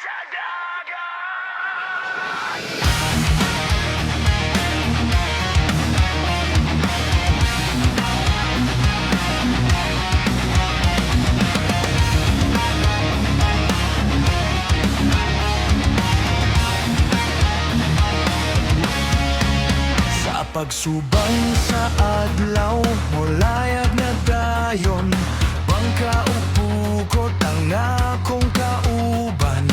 sa dagat. Sa pagsubang sa adlaw, mulayag na dayon, bangka o pukot ang akong kauban.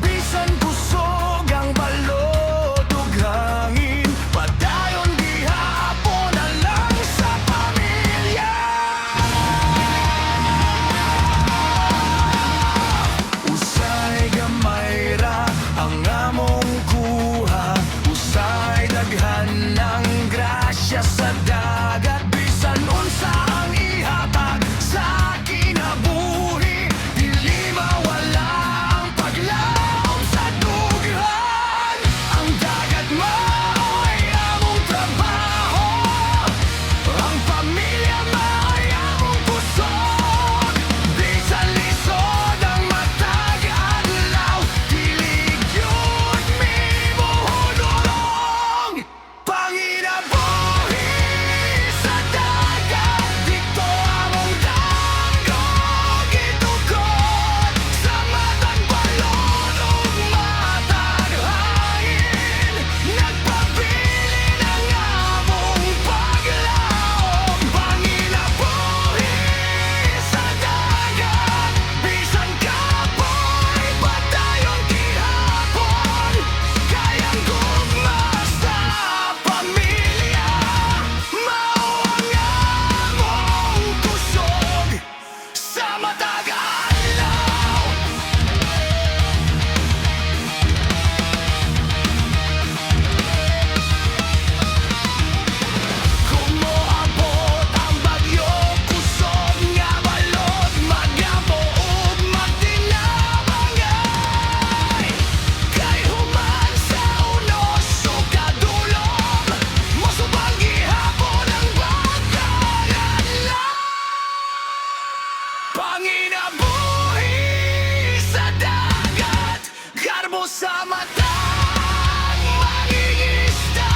Bisan kusog ang balod ug hangin, padayon gihapon na lang sa pamilya. Usay gamay ra ang among kuha, usay daghan ng grasya sa dagat. Bisan unsa ang ihatag sa kinabuhi, dili mawala ang paglaom sa dughan. Ang dagat mao'y among trabaho, ang pamilya mao'y among kusog. Bisan lisod ang matag adlaw, dili gyud mi muhudulong. Panginabuhi sa dagat, dito among danggog gitukod. Sa matag balon ug matag hangin, nagpabilin ang among paglaom. Panginabuhi sa dagat, bisan kapoy padayon gihapon. Kayang gugma sa pamilya, mao ang among kusog sa matag adlaw. Kung moabot ang bagyo, kusog nga balod, magamo ug magtinabangay. Kay human sa unos o kadulom, mosubang gihapon ang batang adlaw. Panginabuhi sa dagat, garbo sa matang mangingisda.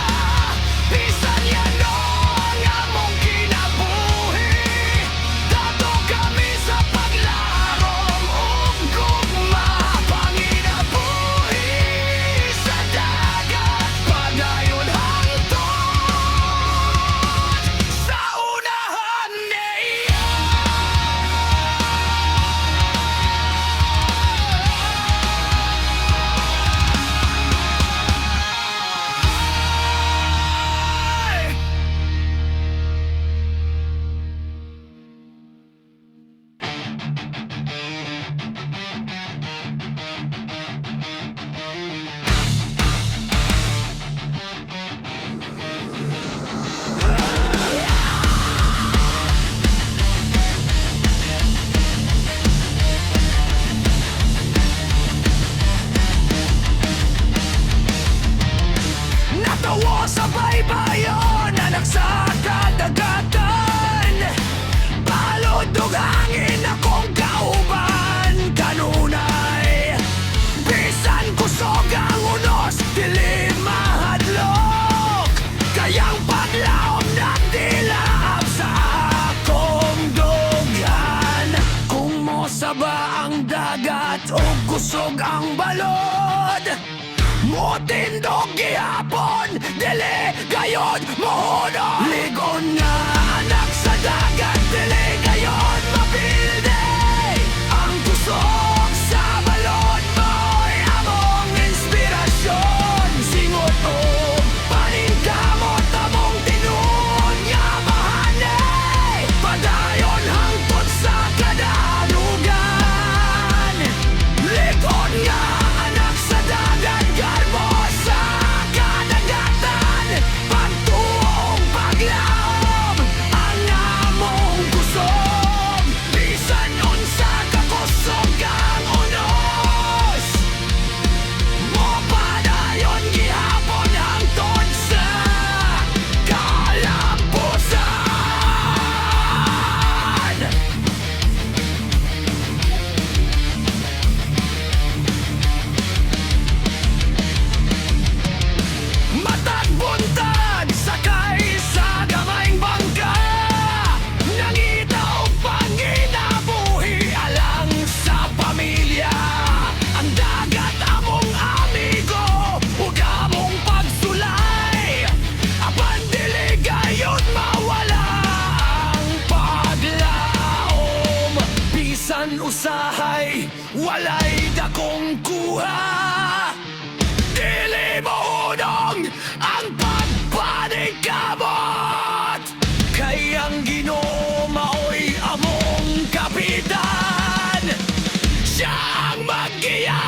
Bisan yan ang among kinabuhi, dato kami sa paglarong ug gugma. Panginabuhi sa dagat, padayon hangtod sa unahan niya. Natawo sa baybayon, anak sa kadagatan. Balod ug hangin akong kauban kanunay. Bisan kusog ang unos, dili mahadlok. Kayang paglaom nagdilaab sa akong dughan. Kung mosaba ang dagat o kusog ang balod, motindog gihapon, dili gayod mohunong. Ligon nga anak sa dagat, dili gayod mapilde. Ang kusog sa balon mo'y among inspirasyon. Singot o paningkamot among tinuod nga mahanay, padayon hangtod sa kadalugan. Ligon nga anak sa dagat, garbo sa kadagatan. Pagtuong paglaom, ang among kusog. Bisan usahay, walay dakong kuha. Dili mo unong ang pagpanikabot. Kay ang Ginoo mao'y among kapitan. Siya ang maggiya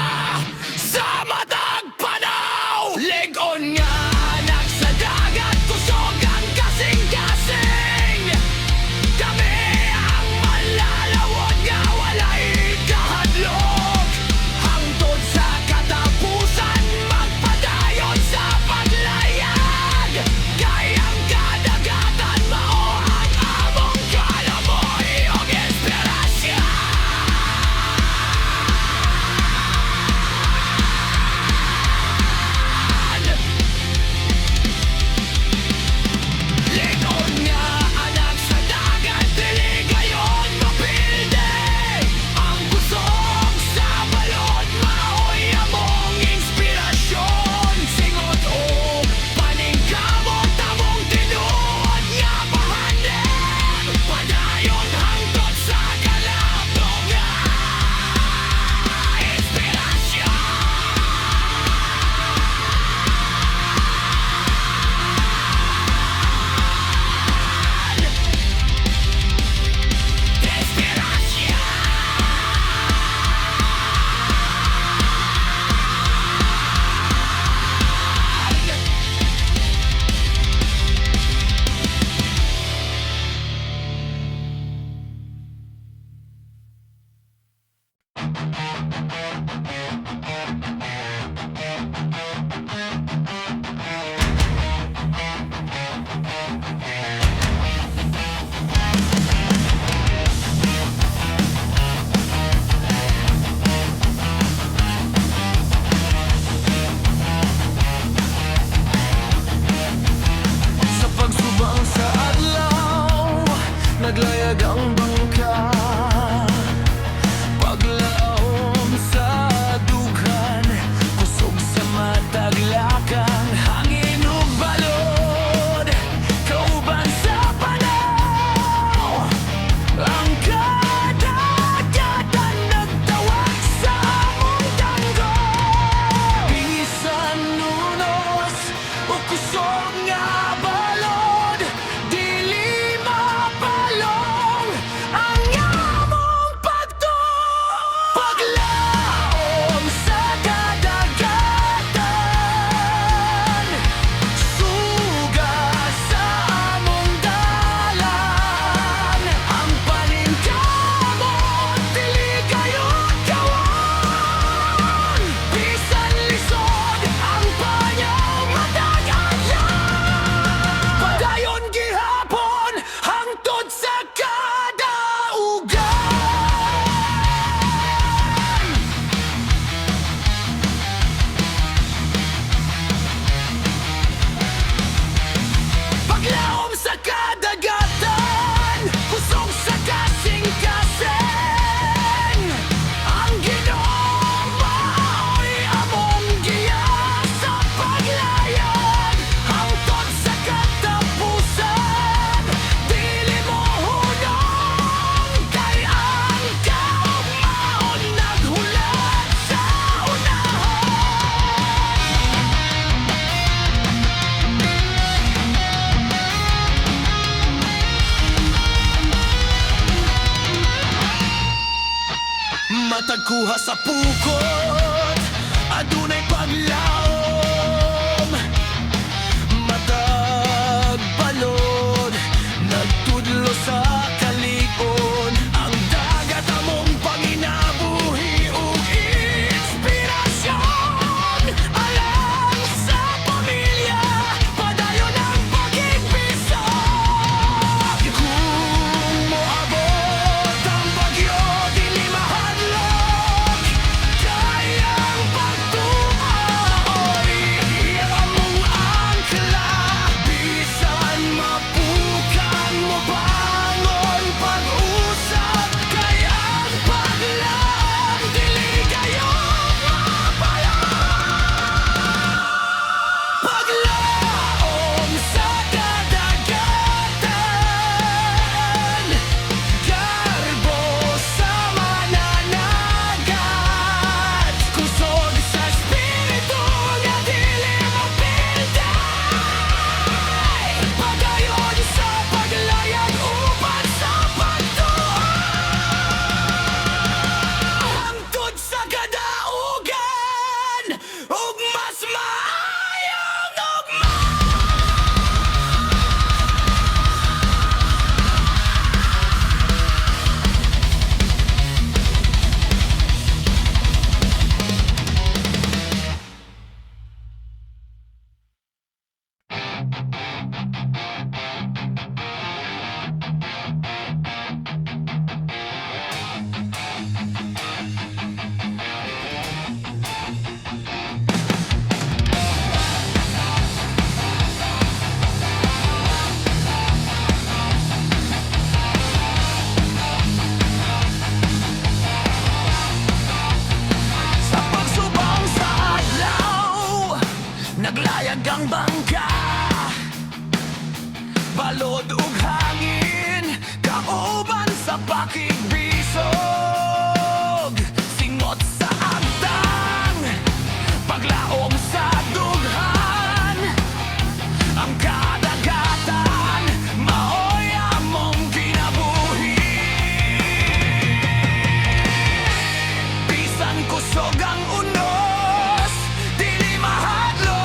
sa matag panaw. Lig-on nga anak sa dagat, kusog ang kasing-kasing. Kami ang malalawod nga walay kahadlok. Hangtod sa katapusan, magpadayon sa paglayag. Kay ang kadagatan mao ang among kalamoy og inspirasyon. Lingon nga anak sa dagat, dili gayon mapilde. Ang kusog sa balod mao'y among inspirasyon. Singot o paningkamot among tinuod nga bahanin. Padayon hangtod sa kalabog nga inspirasyon. Sa pagsubang sa adlaw, naglayag ang bangka. Paglaom sa dughan, kusog sa mataglakan. Hangin ug balod, kauban sa panaw. Ang kadagatan nagtawag sa among tanggo. Bisan nunos o kusog nga balod, dili mapalong ang among pagtuo. Paglaom sa kadagatan, suga sa among dalan. Ang paningkamot, dili kayo kawon. Bisan lisod ang panyaw matag adlaw. Padayon gihapon hangtod sa kadaugan. Paglaom sa kadagatan, kusog sa kasing-kasing. Ang Ginoo mao'y among giya sa paglayag. Hangtod sa katapusan, dili mo hunong. Kay ang kaugmaon naghulat sa matag kuha sa pukot, adunay paglaom. Matag balod, nagtudlo sa kalikon. Ang dagat among panginabuhi ug inspirasyon. Alang sa pamilya, padayon ang pag-igbiso. Kung moabot ang bagyo, dili mahadlok. Kay ang pagtuo bangka, balod ug hangin, kauban sa pakigbisog, singot sa agtang, paglaom sa dughan, ang kadagatan maoy among kinabuhi. Bisan kusog ang unos, dili mahadlo,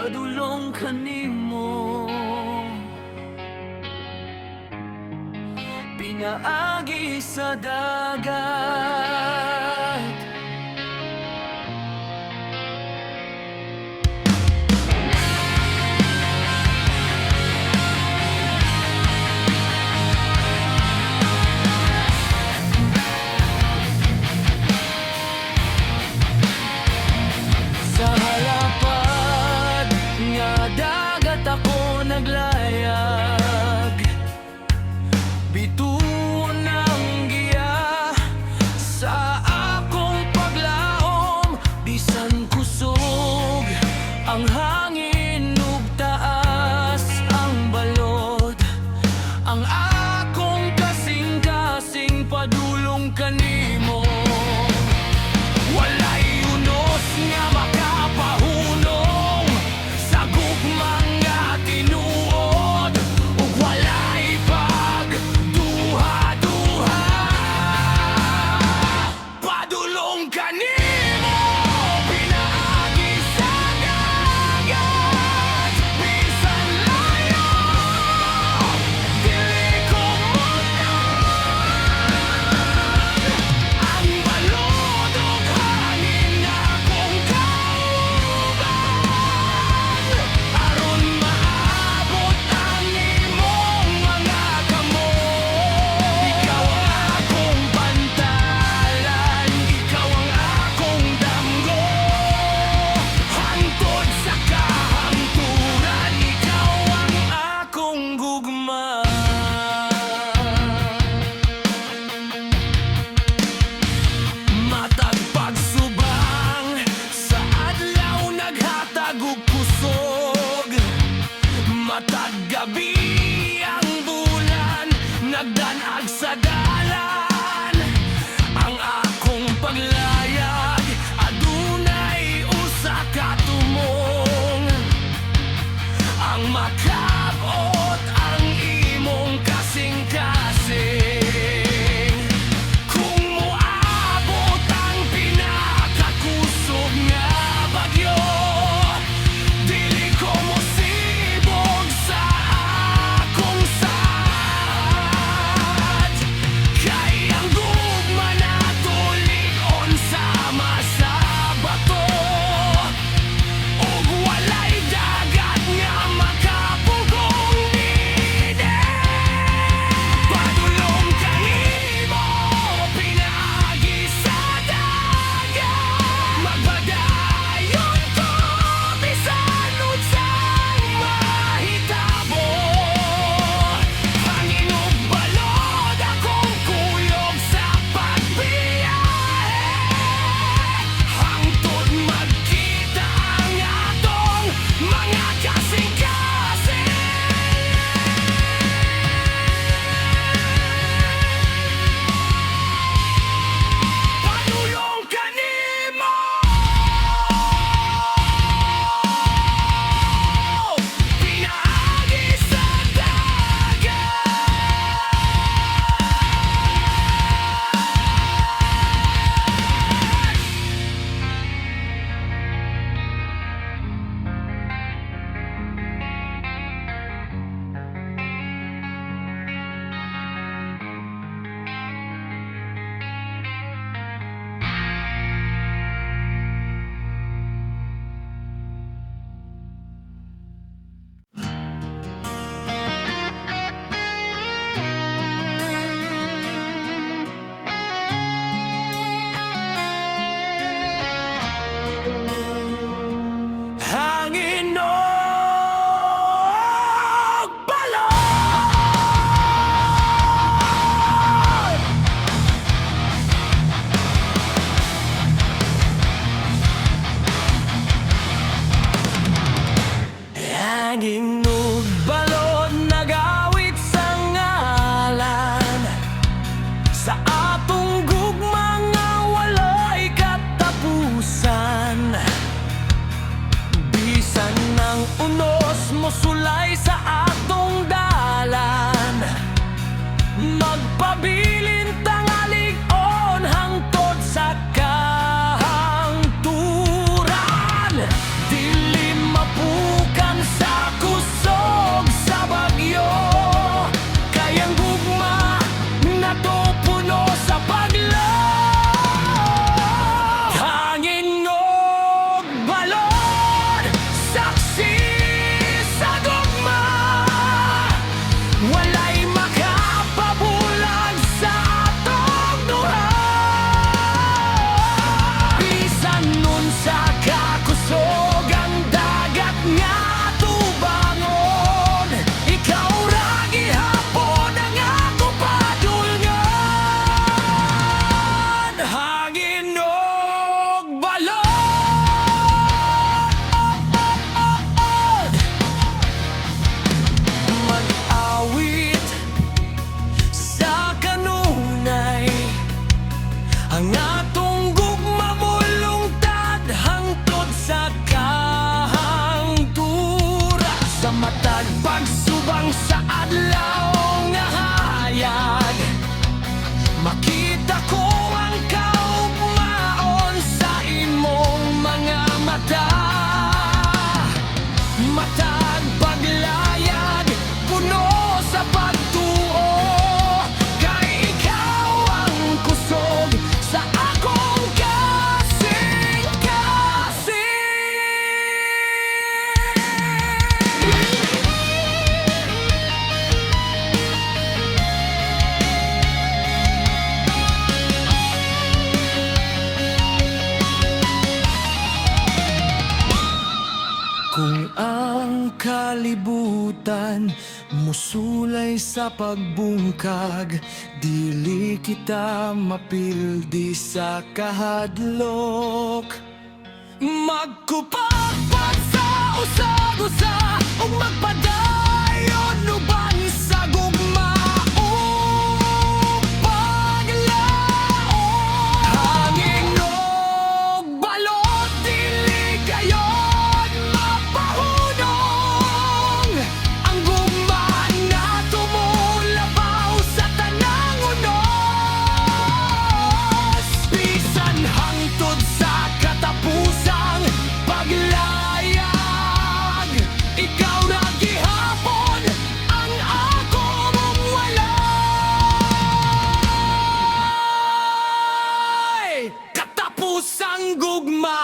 padulong kanimo, pinaagi sa dagat. Sa halapad nga dagat ako naglayag, bituon ng giya sa akong paglaom. Bisan kusog ang hangin ug taas ang balod, ang akong kasing-kasing padulong kanimo. Walay unos nga makapahunong sa gugmang nga tinuod, ug walay pagduha-duha. Padulong kanimo, pinaagi sa dagat. Bisan layo, dili ko ang balod ug hangin akong kauban, aron maabot ang imong mga kamot. Ikaw ang akong pantalan, ikaw ang akong damgo, hangtod sa kahangturan, ikaw ang akong gugma. Matag pagsubang sa adlaw naghatag og kusog, matag gabi ang bulan nagdanag sa dalan. Ang akong paglayag adunay usa ka tumong, ang makabot ang imong kasing-kasing. Kung moabot ang pinakakusog nga bagyo, dili ko mosibog sa akong sad. Kay ang gugma nato lig-on sama sa bato, ug walay dagat nga makapugong nini. Padulong kanimo, pinaagi sa dagat. Magpadayon ko bisan unsang mahitabo, hangin ug balod akong kuyog sa pagbiyahe, hangtod magkita ang atong mga kasing-kasing. Padulong kanimo, pinaagi sa dagat. Hangin ug balod, hangin ug balod nagawit sa ngalan sa atong gugma nga walay katapusan. Bisan ng unos mosulay sa atong dalan, magpabilin tangalig-on hangtod sa kahangturan. Dili mapu kalibutan, musulay sa pagbungkag, dili kita mapildi sa kahadlok. Magkupagpag sa usag-usa ug magpadayon uban sa gugma ug paglaom. Hangin og balot dili gayon mapahunong. Ang gugma na tumulabaw sa tanang unos, bisan hangtod sa katapusang paglayag. Ikaw na gihapon ang ako mong walay katapusang gugma.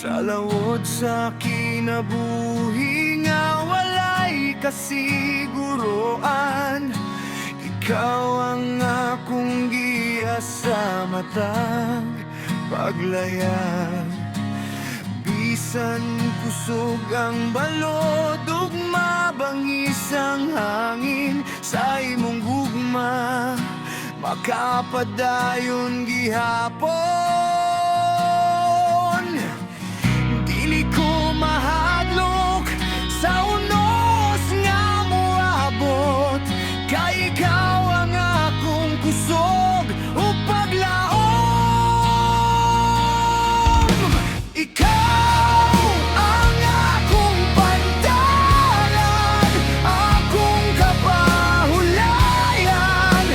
Sa lawod sa kinabuhi nga walay kasiguroan, ikaw ang akong giya sa matag paglayag. Bisan kusog ang balod ug mabangis ang hangin sa imong gugma, makapadayon gihapon. Dili ko mahadlok sa unos nga moabot, kay ikaw ang akong kusog o paglaom. Ikaw ang akong pantalan, akong kapahulayan,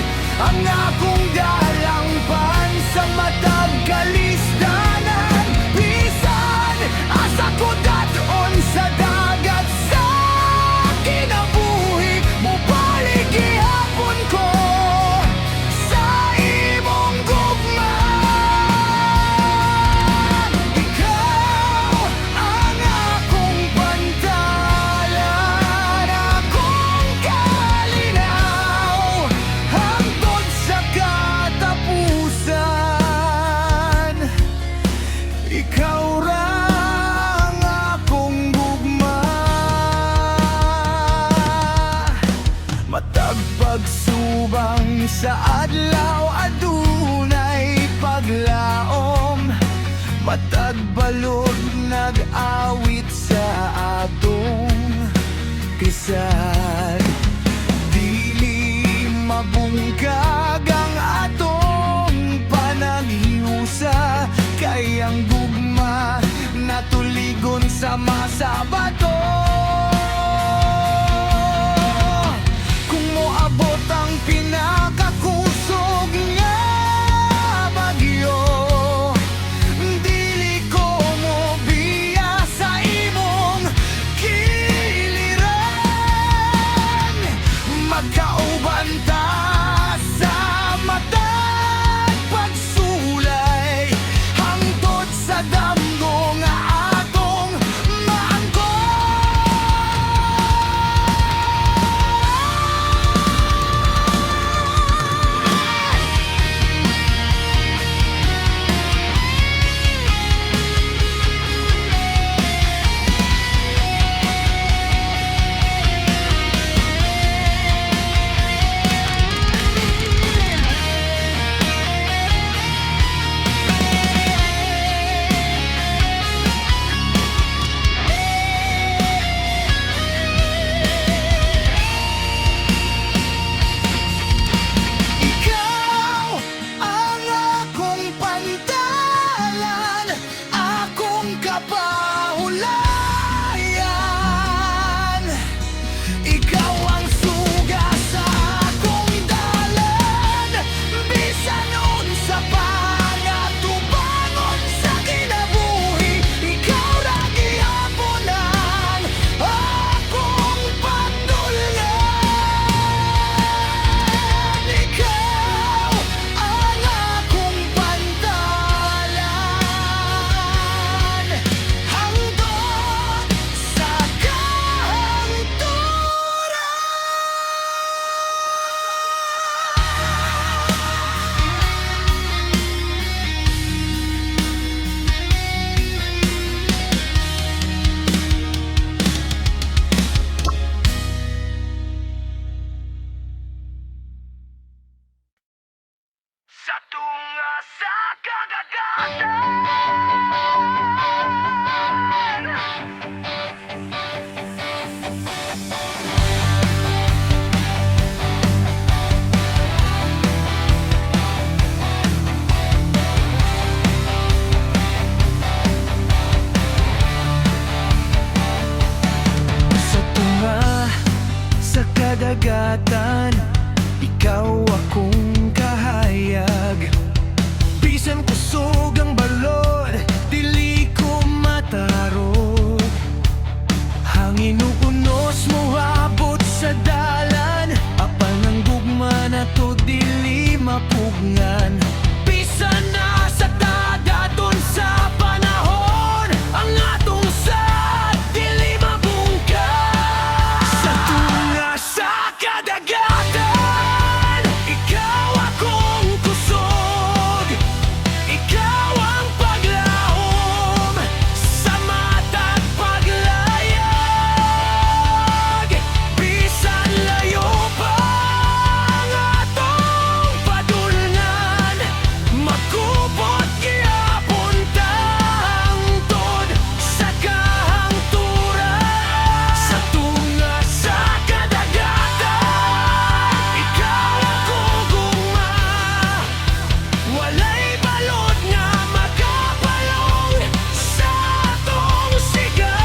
ang akong dalangpan sa matag kalisdanan. Bisan asa ko daton sa dagat sa kinabuhi, mubalik gihapon ko sa imong gugma. Ikaw ang akong pantalan, akong kalinaw, hangtod sa katapusan. Ikaw ra ang akong gugma. Matag pagsubang sa adlaw adunay paglaom, matag balod nag-awit sa atong krisal. Dili mabungkag ang atong panaghiusa, kay ang gugma natuligon sa masabato. Kung moabot ang pinakakusog nga bagyo, dili ko mobiya sa imong giliran. Magkauban ta sa matag pagsulay, hangtod sa damgo nga atong maangkon. Sa tunga, sa kadagatan, ikaw akong kahayag. Bisan kusog ang balod, dili ko matarog. Hangin unos mo abot sa dalan, apan ang gugma na to dili mapugngan. Bisan na sa tadaton sa panahon, ang atong sad dili mabungkag. Sa tunga sa kadagatan, ikaw akong kusog. Ikaw ang paglahom sa mata't paglayag. Bisan layo pa ang atong padulngan, magkubot gihapon ta hangtod sa kahangturan. Sa tunga sa kadagatan, ikaw akong gugma. Walay balod nga makapalong sa atong sigat.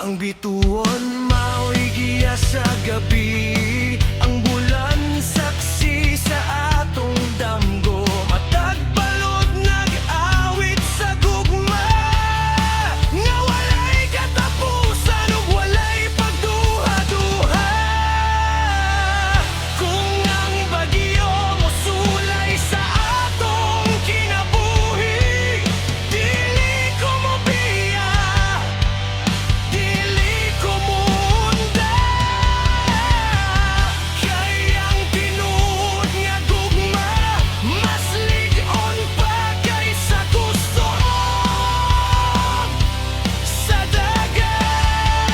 Ang bituon mao'y giya sa gabi, ang bulan saksi sa atong damgo. Matag balod nag-awit sa gugma, nga walay katapusan ug walay pagduha-duha. Kung ang bagyo mosulay sa atong kinabuhi, dili ko mobiya, dili ko munda. Kay ang tinuod nga gugma, mas ligon pa kaysa gusto sa dagat.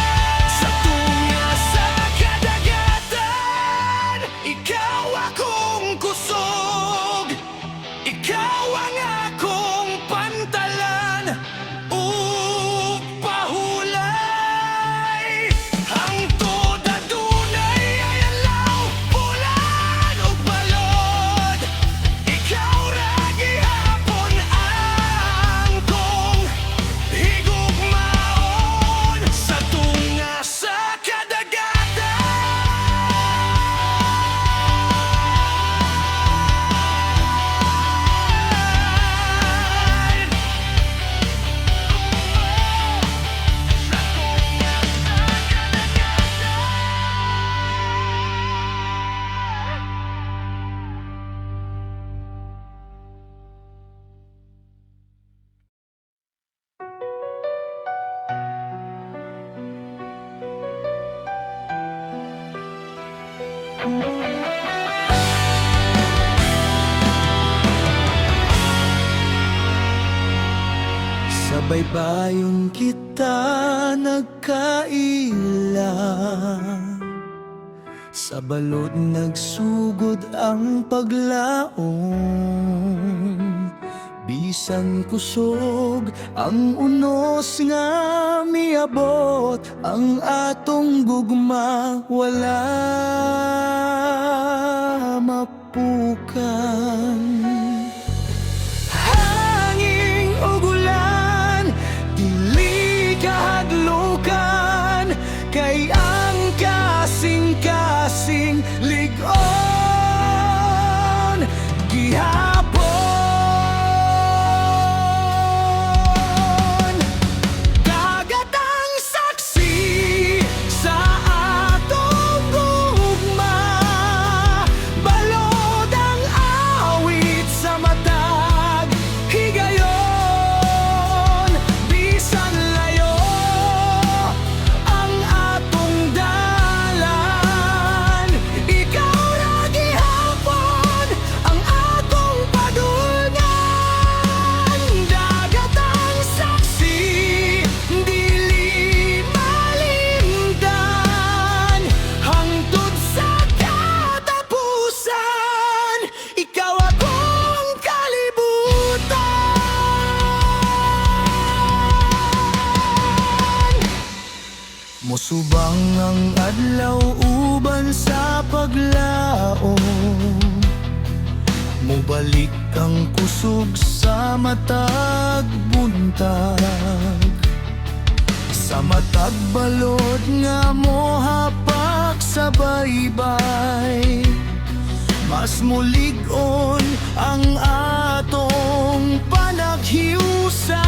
Sa tunga sa kadagatan, ikaw akong kusog. Ikaw ang akong pantalan ug pahulay. Hangtod adunay ay alaw, bulan ug balod. Ikaw ra gihapon ang kong higugmaon. Sa tunga sa kadagatan. Sa baybayon kita nagkailang, sa balod nagsugod ang paglaom. Bisan kusog ang unos nga miabot, ang atong gugma wala mapukan. Hangin ug ulan, dili kahadlukan, kay ang kasing-kasing ligon gihapon. Dagat ang saksi sa atong gugma, balod ang awit sa matag higayon. Bisan layo ang atong dalan, ikaw ra Ang adlaw uban sa paglaom, mubalik ang kusog sa matag buntag, sa matag balod nga mohapak sa baybay. Mas mulig-on ang atong panaghiusa.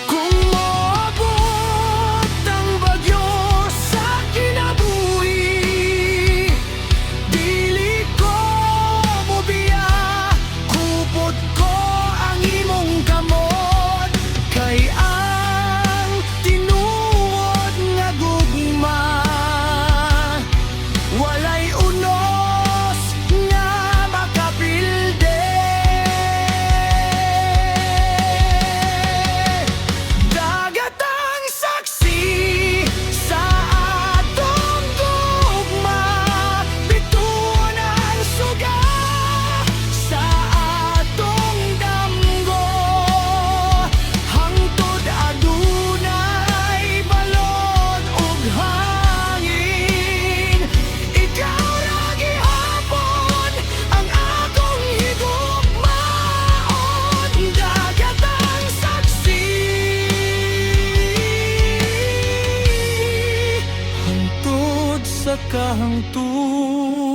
Kung moabot ang bagyo sa kinabuhi, dili ko mobiya, kupot ko ang imong kamot. Kay ang tinuod nga gugma, walay unos nga makapilde. Dagat ang saksi sa atong gugma, bituon ang suga sa atong damgo. Hangtod adunay balod ug hangin, ikaw ra gihapon ang akong higugmaon. Dagat ang saksi, hangtod sa kahangtod.